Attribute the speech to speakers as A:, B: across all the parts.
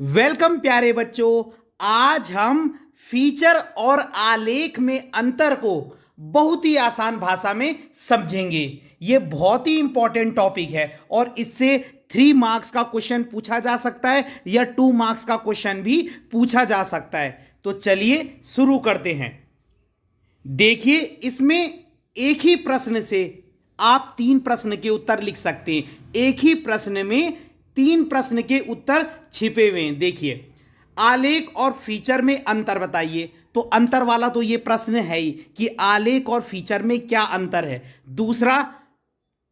A: Welcome प्यारे बच्चों। आज हम फीचर और आलेख में अंतर को बहुत ही आसान भाषा में समझेंगे। ये बहुत ही इंपॉर्टेंट टॉपिक है और इससे 3 मार्क्स का क्वेश्चन पूछा जा सकता है या 2 मार्क्स का क्वेश्चन भी पूछा जा सकता है। तो चलिए शुरू करते हैं। देखिए, इसमें एक ही प्रश्न से आप 3 प्रश्न के उत्तर लिख सकते हैं। एक ही प्रश्न में 3 प्रश्न के उत्तर छिपे हुए हैं। देखिए, आलेख और फीचर में अंतर बताइए। तो अंतर वाला तो ये प्रश्न है ही कि आलेख और फीचर में क्या अंतर है। दूसरा,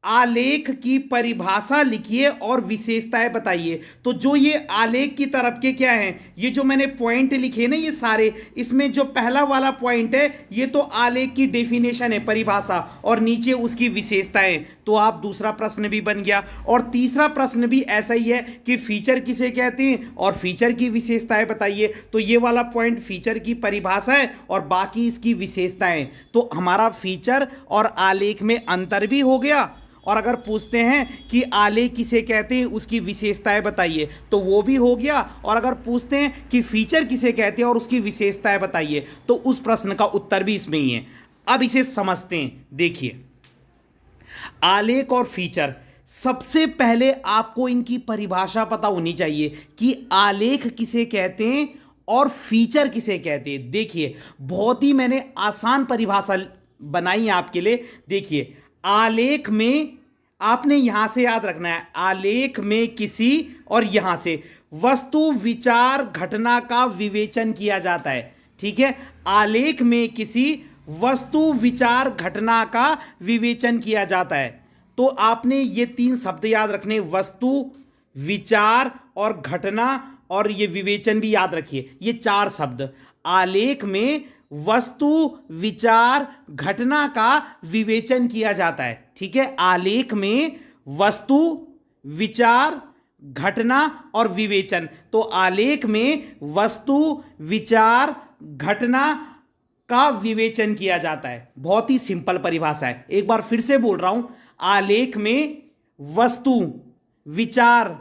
A: आलेख की परिभाषा लिखिए और विशेषताएं बताइए। तो जो ये आलेख की तरफ के क्या हैं, ये जो मैंने पॉइंट लिखे ना, ये सारे, इसमें जो पहला वाला पॉइंट है ये तो आलेख की डेफिनेशन है, परिभाषा, और नीचे उसकी विशेषताएं। तो आप दूसरा प्रश्न भी बन गया। और तीसरा प्रश्न भी ऐसा ही है कि फीचर किसे कहते हैं और फीचर की विशेषताएं बताइए। तो ये वाला पॉइंट फीचर की परिभाषा है और बाकी इसकी विशेषताएं। तो हमारा फीचर और आलेख में अंतर भी हो गया। और अगर पूछते हैं कि आलेख किसे कहते हैं, उसकी विशेषताएं बताइए, तो वो भी हो गया। और अगर पूछते हैं कि फीचर किसे कहते हैं और उसकी विशेषताएं बताइए, तो उस प्रश्न का उत्तर भी इसमें ही है। अब इसे समझते हैं। देखिए, आलेख और फीचर, सबसे पहले आपको इनकी परिभाषा पता होनी चाहिए कि आलेख किसे कहते हैं और फीचर किसे कहते हैं। देखिए, बहुत ही मैंने आसान परिभाषा बनाई है आपके लिए। देखिए, आलेख में आपने यहां से याद रखना है, आलेख में किसी, और यहां से वस्तु विचार घटना का विवेचन किया जाता है। ठीक है, आलेख में किसी वस्तु विचार घटना का विवेचन किया जाता है। तो आपने ये 3 शब्द याद रखने, वस्तु, विचार और घटना, और ये विवेचन भी याद रखिए। ये 4 शब्द, आलेख में वस्तु विचार घटना का विवेचन किया जाता है। ठीक है, आलेख में वस्तु विचार घटना और विवेचन। तो आलेख में वस्तु विचार घटना का विवेचन किया जाता है। बहुत ही सिंपल परिभाषा है। एक बार फिर से बोल रहा हूं, आलेख में वस्तु विचार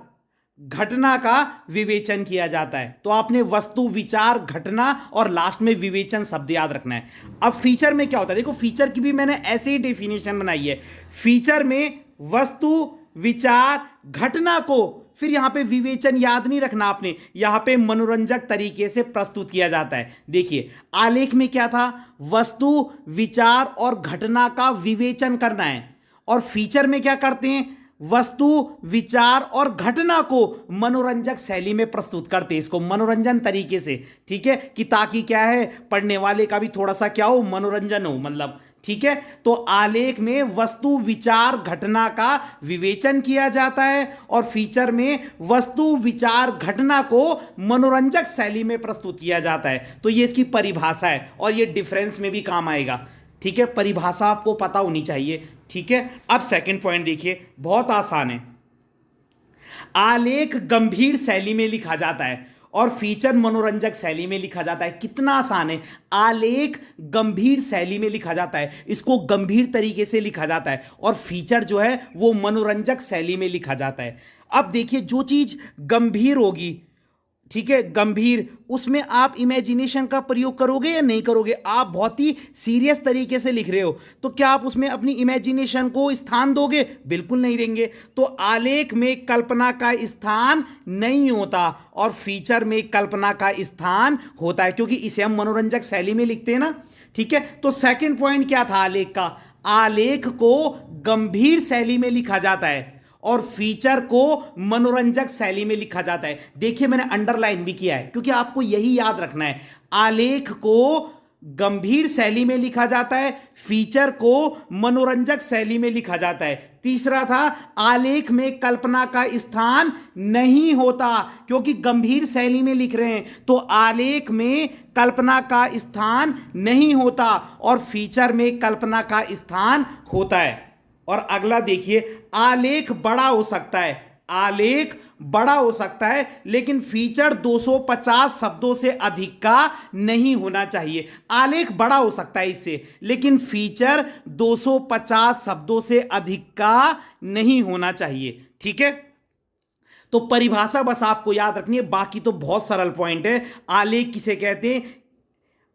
A: घटना का विवेचन किया जाता है। तो आपने वस्तु विचार घटना और लास्ट में विवेचन शब्द याद रखना है। अब फीचर में क्या होता है, देखो, फीचर की भी मैंने ऐसे ही डेफिनेशन बनाई है। फीचर में वस्तु विचार घटना को, फिर यहां पे विवेचन याद नहीं रखना आपने, यहां पे मनोरंजक तरीके से प्रस्तुत किया जाता है। देखिए, आलेख में क्या था, वस्तु विचार और घटना का विवेचन करना है, और फीचर में क्या करते हैं, वस्तु विचार और घटना को मनोरंजक शैली में प्रस्तुत करते हैं, इसको मनोरंजन तरीके से। ठीक है, कि ताकि क्या है, पढ़ने वाले का भी थोड़ा सा क्या हो, मनोरंजन हो, मतलब। ठीक है, तो आलेख में वस्तु विचार घटना का विवेचन किया जाता है और फीचर में वस्तु विचार घटना को मनोरंजक शैली में प्रस्तुत किया जाता है। तो ये इसकी परिभाषा है और ये डिफरेंस में भी काम आएगा। ठीक है, परिभाषा आपको पता होनी चाहिए। ठीक है, अब सेकंड पॉइंट देखिए, बहुत आसान है। आलेख गंभीर शैली में लिखा जाता है और फीचर मनोरंजक शैली में लिखा जाता है। कितना आसान है, आलेख गंभीर शैली में लिखा जाता है, इसको गंभीर तरीके से लिखा जाता है, और फीचर जो है वो मनोरंजक शैली में लिखा जाता है। अब देखिए, जो चीज गंभीर होगी, ठीक है, गंभीर, उसमें आप इमेजिनेशन का प्रयोग करोगे या नहीं करोगे। आप बहुत ही सीरियस तरीके से लिख रहे हो, तो क्या आप उसमें अपनी इमेजिनेशन को स्थान दोगे? बिल्कुल नहीं देंगे। तो आलेख में कल्पना का स्थान नहीं होता और फीचर में कल्पना का स्थान होता है, क्योंकि इसे हम मनोरंजक शैली में लिखते हैं ना। ठीक है, तो सेकंड पॉइंट क्या था आलेख का, आलेख को गंभीर शैली में लिखा जाता है और फीचर को मनोरंजक शैली में लिखा जाता है। देखिए, मैंने अंडरलाइन भी किया है क्योंकि आपको यही याद रखना है। आलेख को गंभीर शैली में लिखा जाता है, फीचर को मनोरंजक शैली में लिखा जाता है। तीसरा था, आलेख में कल्पना का स्थान नहीं होता, क्योंकि गंभीर शैली में लिख रहे हैं तो आलेख में कल्पना का स्थान नहीं होता और फीचर में कल्पना का स्थान होता है। और अगला देखिए, आलेख बड़ा हो सकता है, आलेख बड़ा हो सकता है, लेकिन फीचर 250 शब्दों से अधिक का नहीं होना चाहिए। आलेख बड़ा हो सकता है इससे, लेकिन फीचर 250 शब्दों से अधिक का नहीं होना चाहिए। ठीक है, तो परिभाषा बस आपको याद रखनी है, बाकी तो बहुत सरल पॉइंट है। आलेख किसे कहते हैं?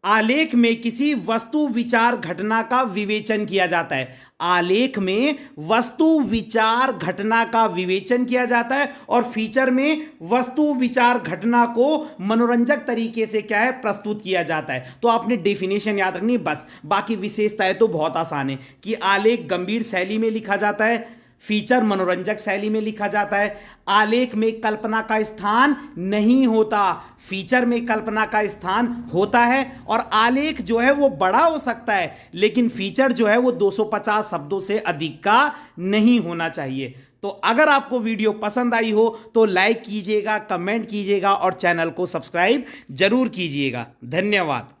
A: आलेख में किसी वस्तु विचार घटना का विवेचन किया जाता है। आलेख में वस्तु विचार घटना का विवेचन किया जाता है और फीचर में वस्तु विचार घटना को मनोरंजक तरीके से क्या है, प्रस्तुत किया जाता है। तो आपने डेफिनेशन याद रखनी है बस, बाकी विशेषताएं तो बहुत आसान है कि आलेख गंभीर शैली में लिखा जाता है, फीचर मनोरंजक शैली में लिखा जाता है, आलेख में कल्पना का स्थान नहीं होता, फीचर में कल्पना का स्थान होता है, और आलेख जो है वो बड़ा हो सकता है लेकिन फीचर जो है वो 250 शब्दों से अधिक का नहीं होना चाहिए। तो अगर आपको वीडियो पसंद आई हो तो लाइक कीजिएगा, कमेंट कीजिएगा और चैनल को सब्सक्राइब जरूर कीजिएगा। धन्यवाद।